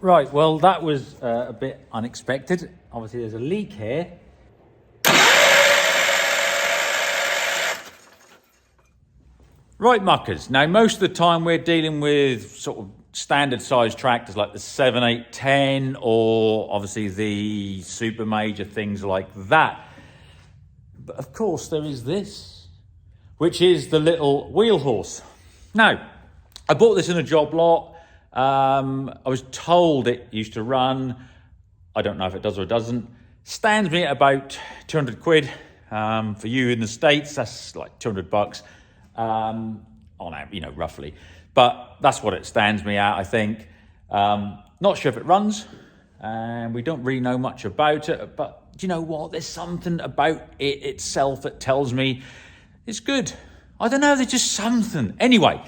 Right, well, that was a bit unexpected. Obviously, there's a leak here. Right, muckers. Now, most of the time we're dealing with sort of standard size tractors like the 7, 8, 10, or obviously the super major things like that. But of course, there is this, which is the little wheel horse. Now, I bought this in a job lot. I was told it used to run, I don't know if it does or doesn't, stands me at about 200 quid. For you in the States, that's like 200 bucks, on average, you know, roughly. But that's what it stands me at, I think. Not sure if it runs, and we don't really know much about it, but do you know what? There's something about it itself that tells me it's good. I don't know, there's just something. Anyway,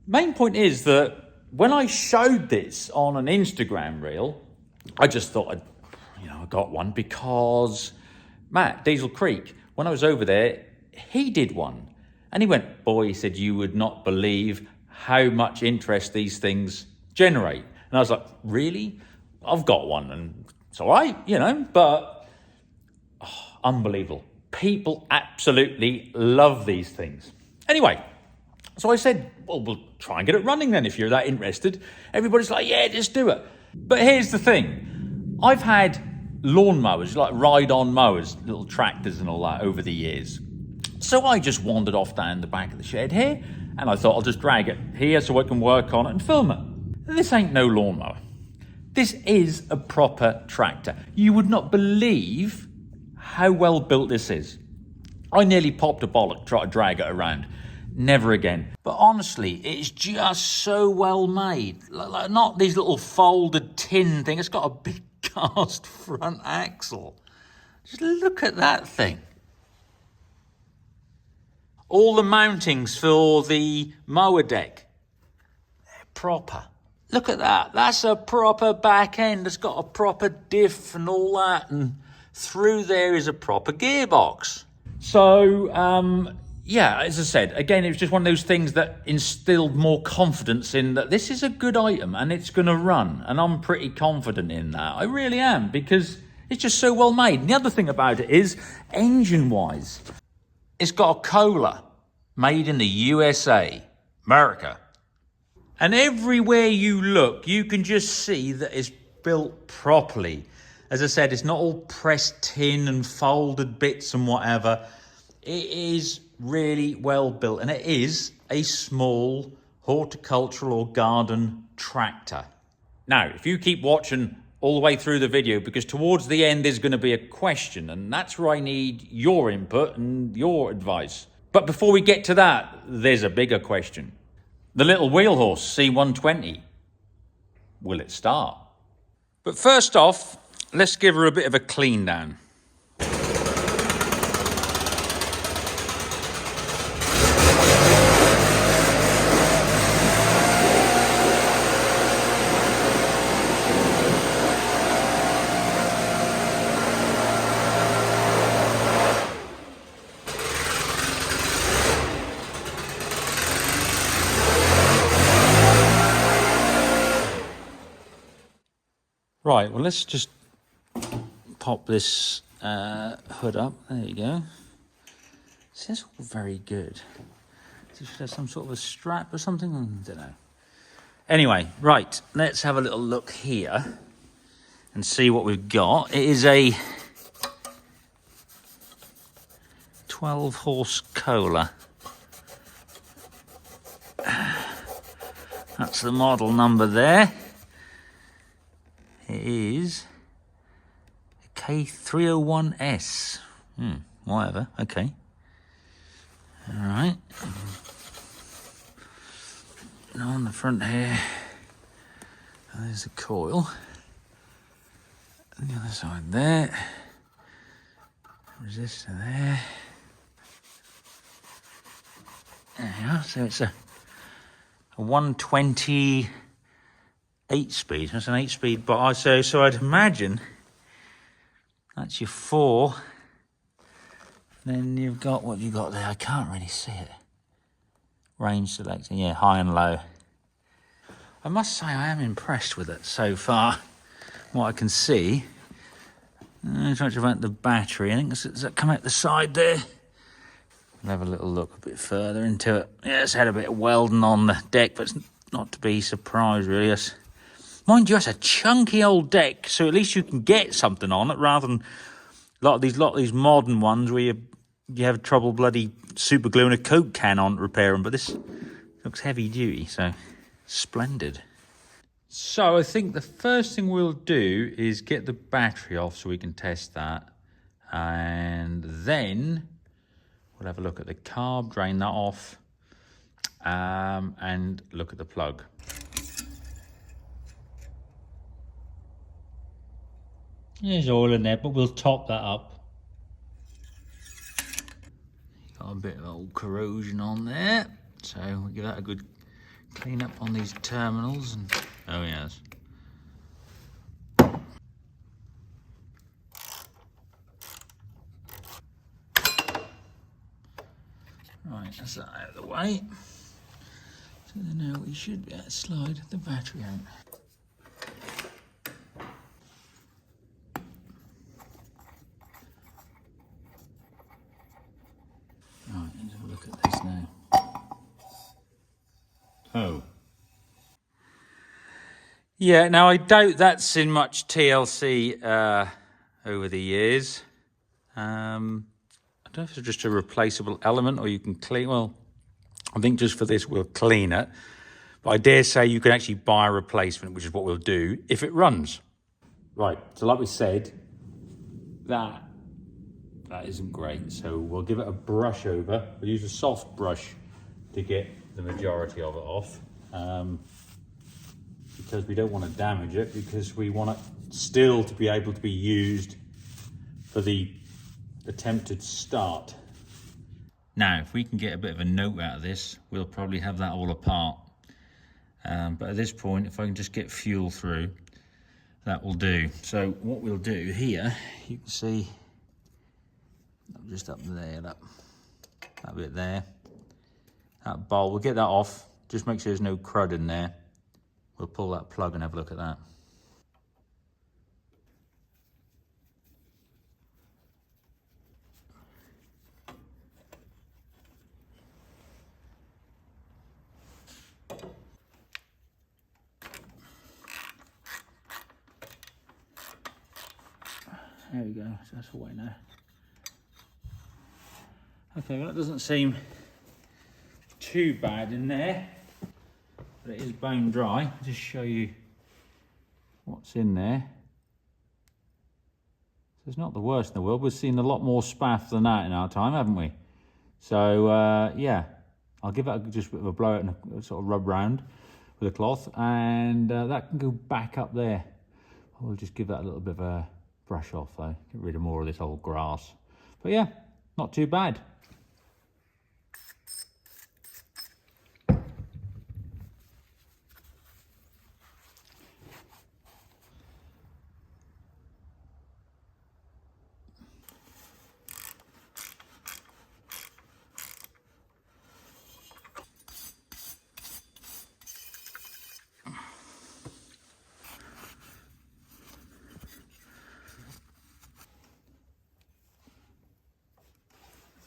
main point is that when I showed this on an Instagram reel, I just thought I got one because Matt, Diesel Creek, when I was over there, he did one. And he went, boy, he said, you would not believe how much interest these things generate. And I was like, really? I've got one and it's all right, but unbelievable. People absolutely love these things. Anyway, so I said, well, we'll try and get it running then if you're that interested. Everybody's like, yeah, just do it. But here's the thing. I've had lawnmowers, like ride-on mowers, little tractors and all that over the years. So I just wandered off down the back of the shed here, and I thought I'll just drag it here so I can work on it and film it. This ain't no lawnmower. This is a proper tractor. You would not believe how well built this is. I nearly popped a bollock trying to drag it around. Never again. But honestly, it's just so well made. Like, not these little folded tin thing. It's got a big cast front axle. Just look at that thing. All the mountings for the mower deck, they're proper. Look at that. That's a proper back end. It's got a proper diff and all that. And through there is a proper gearbox. So, yeah, as I said, again, it was just one of those things that instilled more confidence in that this is a good item and it's going to run. And I'm pretty confident in that. I really am, because it's just so well made. And the other thing about it is, engine-wise, it's got a Kohler made in the USA, America. And everywhere you look, you can just see that it's built properly. As I said, it's not all pressed tin and folded bits and whatever. It is really well built, and it is a small horticultural or garden tractor. Now, if you keep watching all the way through the video, because towards the end there's going to be a question, and that's where I need your input and your advice. But before we get to that, there's a bigger question. The little wheel horse C-120, will it start? But first off, let's give her a bit of a clean down. Right, well, let's just pop this hood up. There you go. This is all very good. Should have some sort of a strap or something? I don't know. Anyway, right, let's have a little look here and see what we've got. It is a 12-horse Kohler. That's the model number there. It is a K301S. Whatever, okay. All right. Now on the front here, there's a coil. And the other side there. Resistor there. There you are. So it's a 120 8-speed. That's an 8-speed, but I say so. I'd imagine that's your 4. Then you've got what you got there. I can't really see it. Range selector, yeah, high and low. I must say I am impressed with it so far. What I can see. Not much about the battery. I think does that come out the side there? We'll have a little look a bit further into it. Yeah, it's had a bit of welding on the deck, but it's not to be surprised really. Mind you, it's a chunky old deck, so at least you can get something on it rather than a lot of these modern ones where you have trouble bloody super gluing a Coke can on to repair them. But this looks heavy duty, so splendid. So I think the first thing we'll do is get the battery off so we can test that. And then we'll have a look at the carb, drain that off, and look at the plug. There's oil in there, but we'll top that up. Got a bit of old corrosion on there, so we'll give that a good clean up on these terminals. And oh yes. Right, that's that out of the way. So now we should be able to slide the battery out. Right, let's have a look at this now. Oh. Yeah, now I doubt that's seen much TLC over the years. I don't know if it's just a replaceable element or you can clean. Well, I think just for this we'll clean it. But I dare say you can actually buy a replacement, which is what we'll do if it runs. Right, so like we said, that isn't great. So we'll give it a brush over. We'll use a soft brush to get the majority of it off. Because we don't want to damage it, because we want it still to be able to be used for the attempted start. Now, if we can get a bit of a note out of this, we'll probably have that all apart. But at this point, if I can just get fuel through, that will do. So what we'll do here, you can see, just up there, that bit there, that bolt, we'll get that off, just make sure there's no crud in there. We'll pull that plug and have a look at that. There we go, so that's away now. Okay, well that doesn't seem too bad in there, but it is bone dry. I'll just show you what's in there. So it's not the worst in the world. We've seen a lot more spaff than that in our time, haven't we? So yeah, I'll give it just a bit of a blow and a sort of rub round with a cloth, and that can go back up there. We'll just give that a little bit of a brush off though, get rid of more of this old grass. But yeah, not too bad.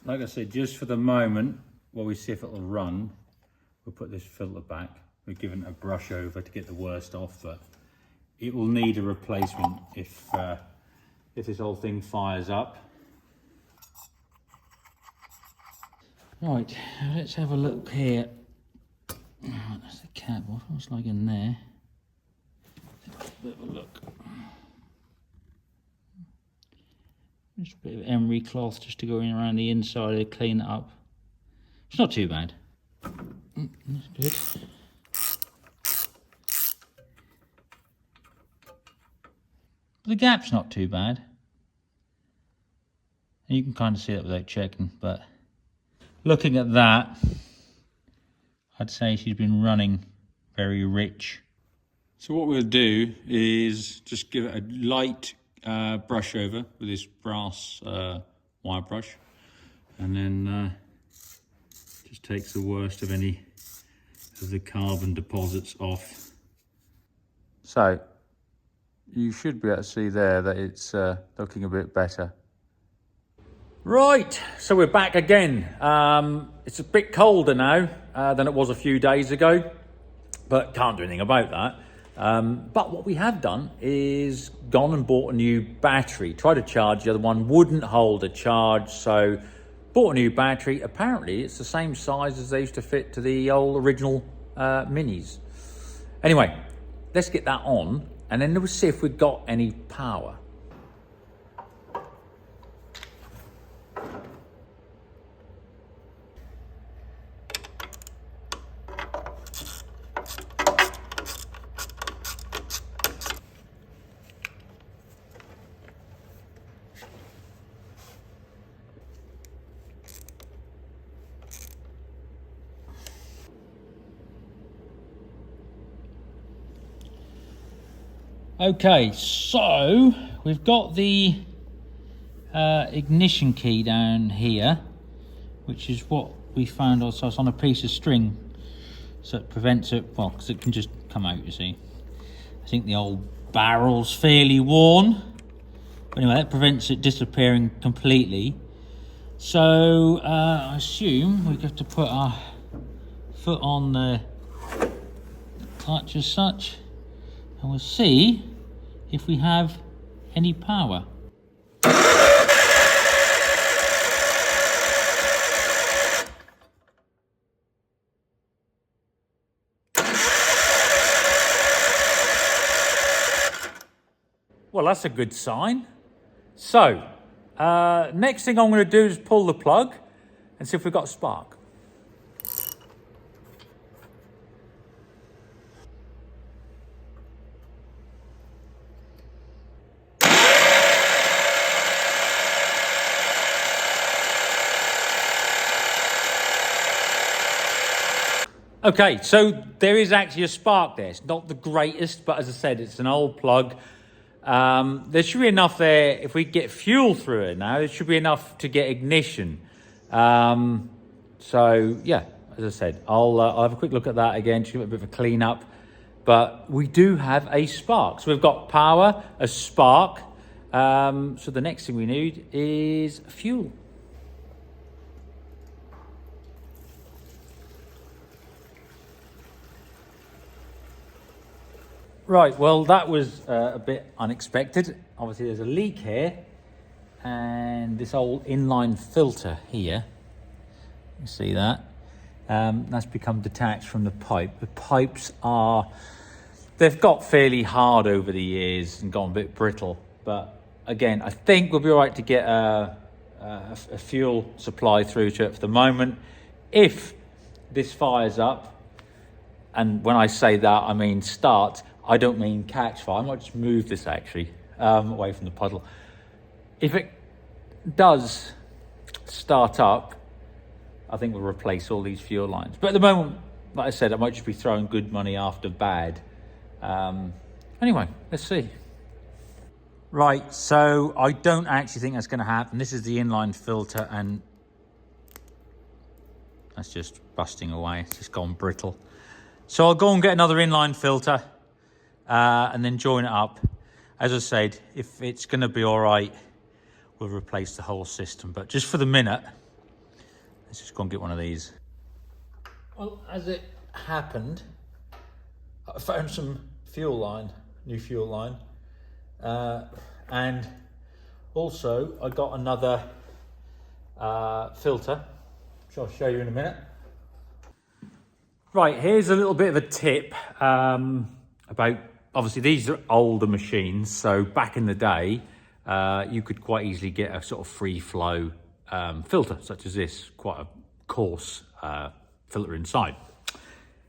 Like I said, just for the moment, while we see if it'll run, we'll put this filter back. We're giving it a brush over to get the worst off, but it will need a replacement if this whole thing fires up. Right, let's have a look here. Right, that's the cap. What's like in there? Let's have a bit of a look. Just a bit of emery cloth just to go in around the inside to clean it up. It's not too bad. That's good. The gap's not too bad. And you can kind of see it without checking, but looking at that, I'd say she's been running very rich. So what we'll do is just give it a light brush over with this brass wire brush, and then just takes the worst of any of the carbon deposits off. So you should be able to see there that it's looking a bit better. Right, so we're back again. It's a bit colder now than it was a few days ago, but can't do anything about that. But what we have done is gone and bought a new battery. Tried to charge the other one, wouldn't hold a charge, so bought a new battery. Apparently it's the same size as they used to fit to the old original Minis. Anyway, let's get that on and then we'll see if we've got any power. Okay, so we've got the ignition key down here, which is what we found ourselves on a piece of string, so it prevents it, well, because it can just come out, you see. I think the old barrel's fairly worn, but anyway, that prevents it disappearing completely. So I assume we have to put our foot on the clutch as such, and we'll see if we have any power. Well, that's a good sign. So, next thing I'm going to do is pull the plug and see if we've got a spark. Okay, so there is actually a spark there. It's not the greatest, but as I said, it's an old plug. There should be enough there. If we get fuel through it now, there should be enough to get ignition. So yeah, as I said, I'll have a quick look at that again, just give it a bit of a clean up. But we do have a spark. So we've got power, a spark. So the next thing we need is fuel. Right, well, that was a bit unexpected. Obviously, there's a leak here, and this old inline filter here, you see that? That's become detached from the pipe. The pipes they've got fairly hard over the years and gone a bit brittle. But again, I think we'll be all right to get a fuel supply through to it for the moment. If this fires up, and when I say that, I mean start, I don't mean catch fire. I might just move this actually away from the puddle. If it does start up, I think we'll replace all these fuel lines. But at the moment, like I said, I might just be throwing good money after bad. Anyway, let's see. Right, so I don't actually think that's going to happen. This is the inline filter, and that's just busting away. It's just gone brittle. So I'll go and get another inline filter and then join it up. As I said, if it's going to be all right, we'll replace the whole system. But just for the minute, let's just go and get one of these. Well, as it happened, I found some fuel line, new fuel line. And also I got another filter, which I'll show you in a minute. Right, here's a little bit of a tip about, obviously these are older machines, so back in the day you could quite easily get a sort of free flow filter such as this, quite a coarse filter inside.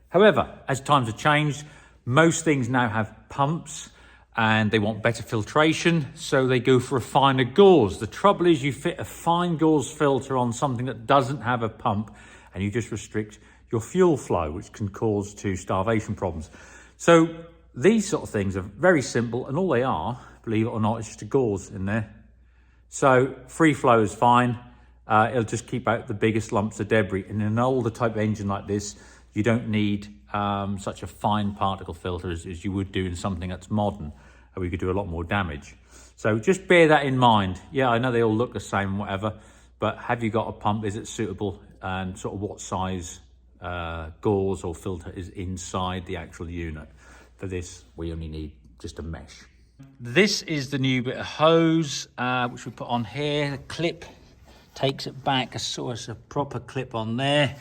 However, as times have changed, most things now have pumps and they want better filtration, so they go for a finer gauze. The trouble is you fit a fine gauze filter on something that doesn't have a pump and you just restrict your fuel flow, which can cause starvation problems. So these sort of things are very simple, and all they are, believe it or not, is just a gauze in there. So free flow is fine. It'll just keep out the biggest lumps of debris. In an older type engine like this, you don't need such a fine particle filter as you would do in something that's modern, where you could do a lot more damage. So just bear that in mind. Yeah, I know they all look the same, whatever, but have you got a pump? Is it suitable? And sort of what size gauze or filter is inside the actual unit? For this, we only need just a mesh. This is the new bit of hose, which we put on here. The clip takes it back, so it's a proper clip on there.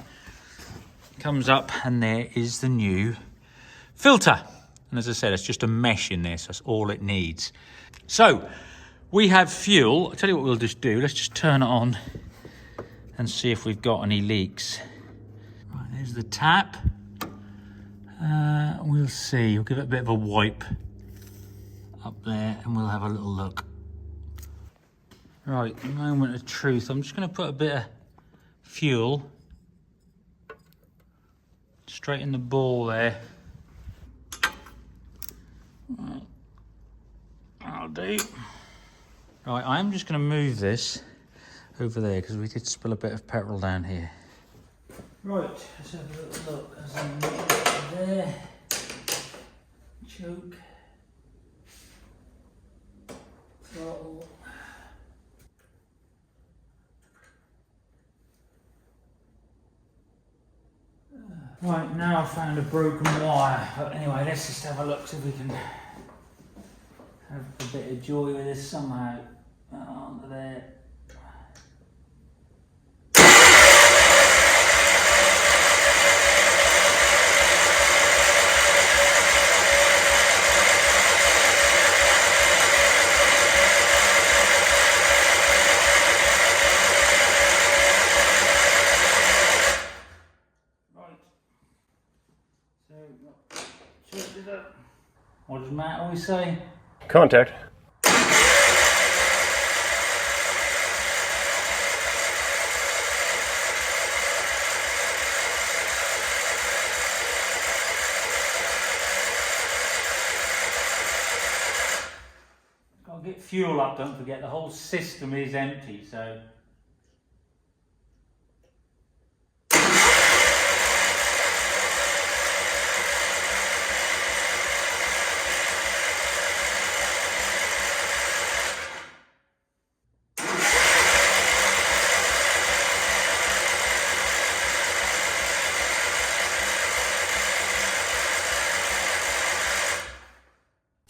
Comes up, and there is the new filter. And as I said, it's just a mesh in there, so that's all it needs. So we have fuel. I'll tell you what we'll just do. Let's just turn it on and see if we've got any leaks. Right, there's the tap. We'll see. We'll give it a bit of a wipe up there, and we'll have a little look. Right, moment of truth. I'm just going to put a bit of fuel straight in the ball there. Right. That'll do. Right, I'm just going to move this over there because we did spill a bit of petrol down here. Right, let's have a little look. As I move there, choke, throttle. Right, now I've found a broken wire. But anyway, let's just have a look, see if we can have a bit of joy with this somehow. Onto there. What does Matt always say? Contact. Got to get fuel up, don't forget, the whole system is empty, so.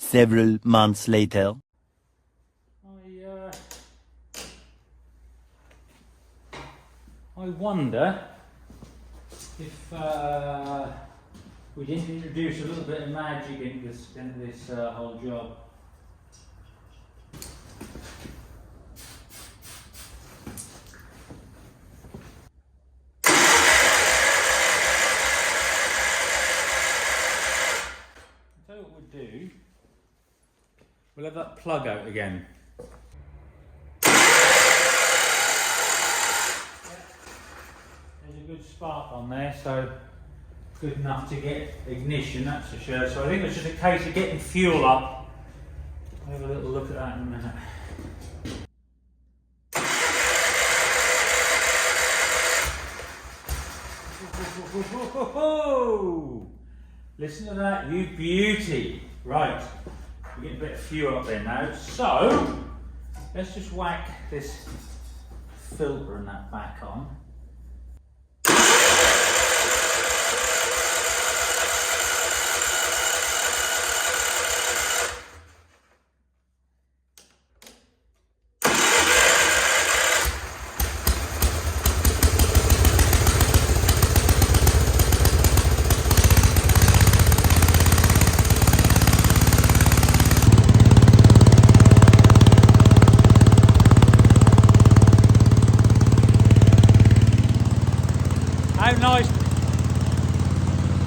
Several months later. I wonder if we didn't introduce a little bit of magic into this whole job. I'll tell you what we'll do. We'll have that plug out again. There's a good spark on there, so good enough to get ignition, that's for sure. So I think it's just a case of getting fuel up. We'll have a little look at that in a minute. Listen to that, you beauty. Right. We're getting a bit of fuel up there now, so let's just whack this filter and that back on.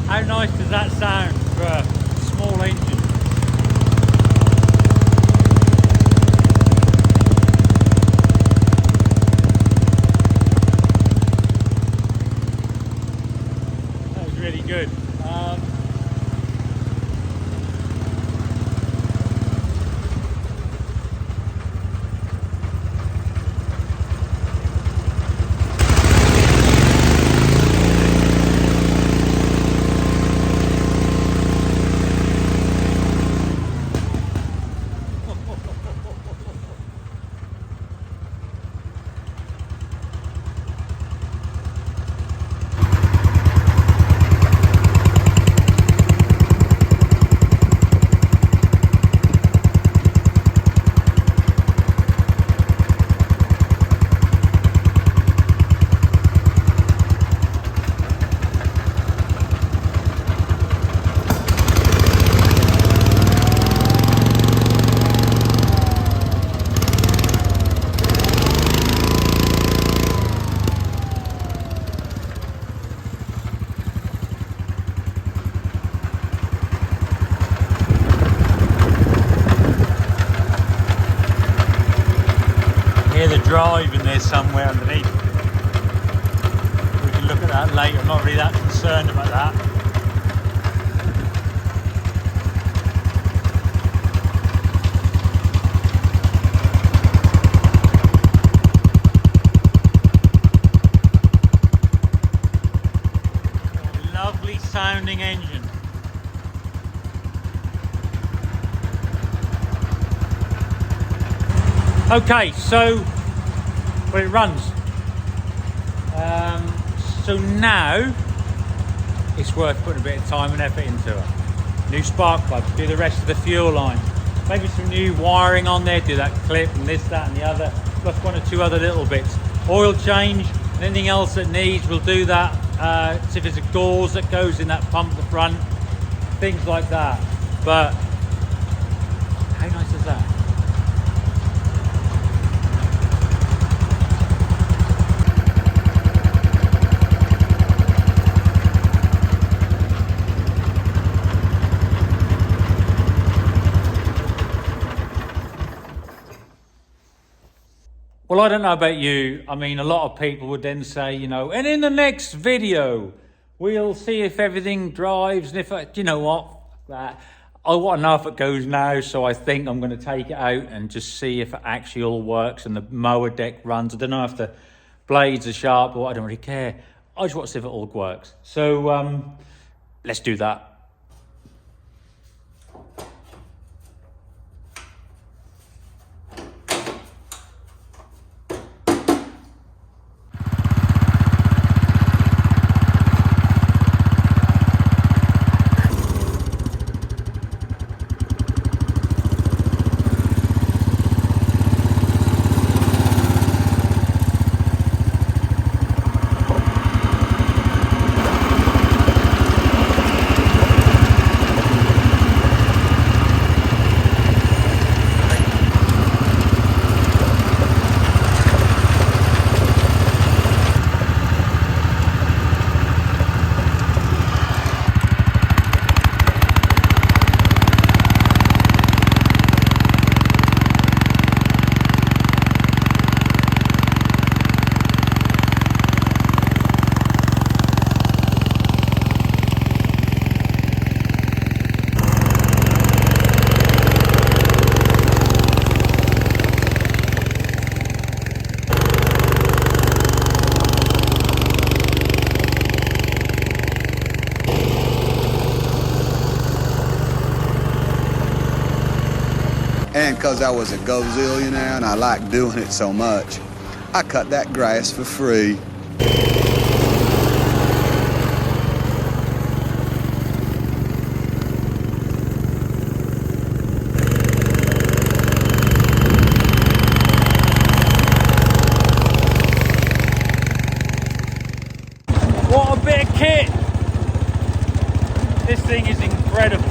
How nice does that sound for a small engine? That was really good. drive in there somewhere underneath. We can look at that later. I'm not really that concerned about that. Lovely sounding engine. Okay, so well, it runs. So now it's worth putting a bit of time and effort into it. New spark plug, do the rest of the fuel line. Maybe some new wiring on there, do that clip and this, that and the other, plus one or two other little bits. Oil change, anything else that needs, we'll do that. See if there's a gauze that goes in that pump at the front, things like that. But how nice is that? Well, I don't know about you. I mean, a lot of people would then say, you know, and in the next video, we'll see if everything drives. And if, you know what, I want to know if it goes now. So I think I'm going to take it out and just see if it actually all works and the mower deck runs. I don't know if the blades are sharp or I don't really care. I just want to see if it all works. So let's do that. And because I was a go-zillionaire and I liked doing it so much, I cut that grass for free. What a bit of kit! This thing is incredible.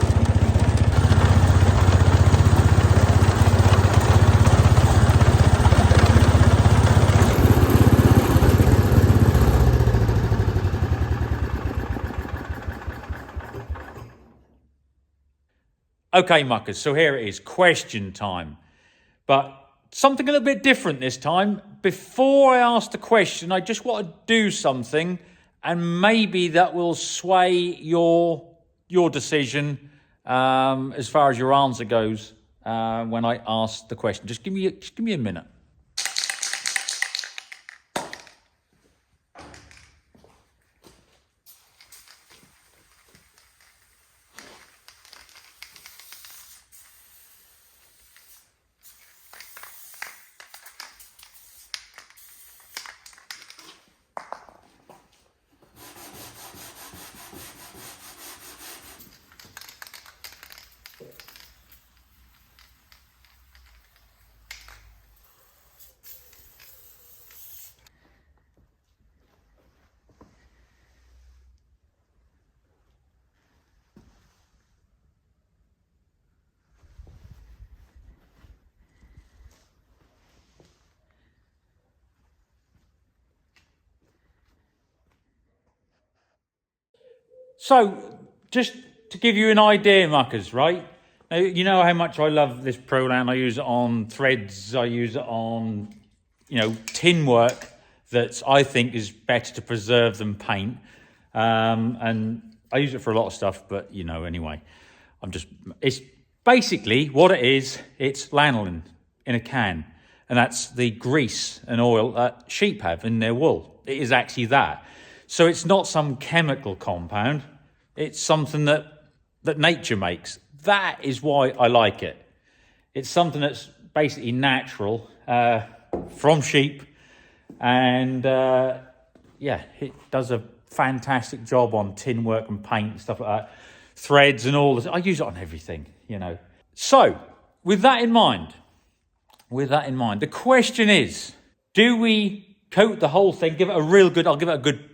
Okay, muckers, so here it is, question time. But something a little bit different this time. Before I ask the question, I just want to do something, and maybe that will sway your decision as far as your answer goes when I ask the question. Just give me a minute. So, just to give you an idea, muckers, right? Now, you know how much I love this Proland. I use it on threads. I use it on tin work that I think is better to preserve than paint. And I use it for a lot of stuff, but anyway, it's basically what it is. It's lanolin in a can, and that's the grease and oil that sheep have in their wool. It is actually that. So it's not some chemical compound. It's something that nature makes. That is why I like it. It's something that's basically natural from sheep, and it does a fantastic job on tin work and paint and stuff like that. Threads and all this. I use it on everything, So, with that in mind, the question is, do we coat the whole thing, I'll give it a good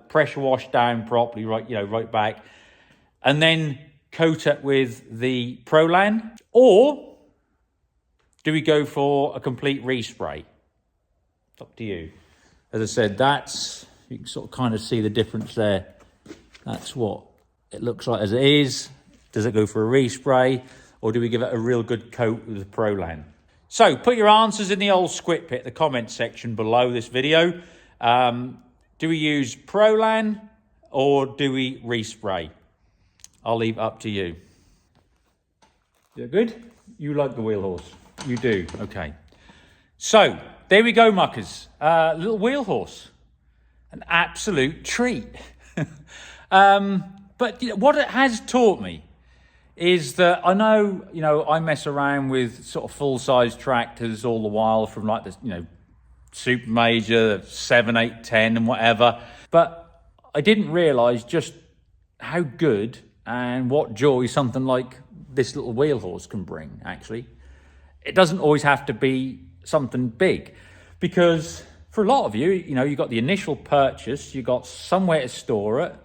pressure wash down properly, right back, and then coat it with the Prolan? Or do we go for a complete respray? It's up to you. As I said, you can sort of kind of see the difference there. That's what it looks like as it is. Does it go for a respray, or do we give it a real good coat with the Prolan? So put your answers in the old squid pit, the comment section below this video. Do we use Prolan or do we respray? I'll leave it up to you. You're good? You like the wheel horse? You do, okay. So there we go, muckers. Little wheel horse. An absolute treat. But what it has taught me is that I know, I mess around with sort of full-size tractors all the while, from like this, super major, 7, 8, 10 and whatever. But I didn't realise just how good and what joy something like this little wheel horse can bring, actually. It doesn't always have to be something big, because for a lot of you, you've got the initial purchase, you've got somewhere to store it,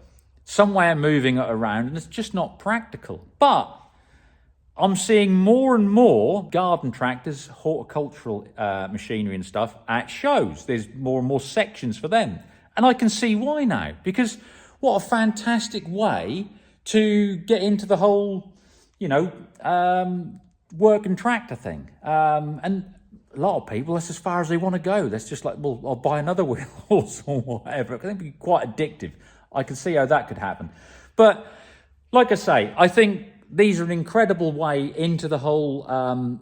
somewhere moving it around, and it's just not practical. But I'm seeing more and more garden tractors, horticultural machinery and stuff at shows. There's more and more sections for them. And I can see why now, because what a fantastic way to get into the whole, working tractor thing. And a lot of people, that's as far as they want to go. That's just like, well, I'll buy another wheel horse or whatever. I think it'd be quite addictive. I can see how that could happen. But like I say, I think these are an incredible way into the whole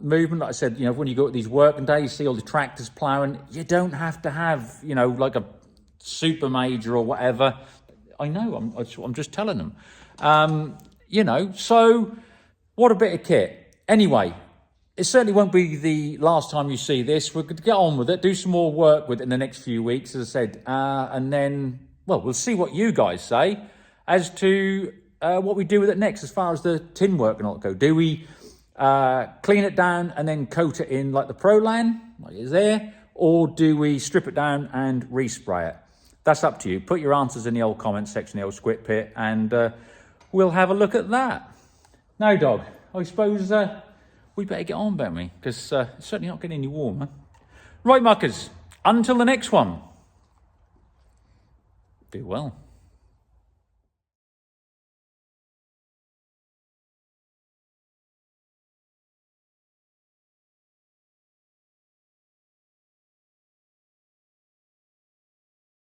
movement. Like I said, when you go to these working days, you see all the tractors ploughing. You don't have to have, like a super major or whatever. I know, I'm just telling them. So what a bit of kit. Anyway, it certainly won't be the last time you see this. We're going to get on with it, do some more work with it in the next few weeks, as I said. And then, well, we'll see what you guys say as to what we do with it next, as far as the tin work and all that go. Do we clean it down and then coat it in like the Prolan, like it's there? Or do we strip it down and respray it? That's up to you. Put your answers in the old comment section, the old squid pit, and we'll have a look at that. Now, dog, I suppose we better get on, don't we? Because it's certainly not getting any warmer. Right, muckers, until the next one. Be well.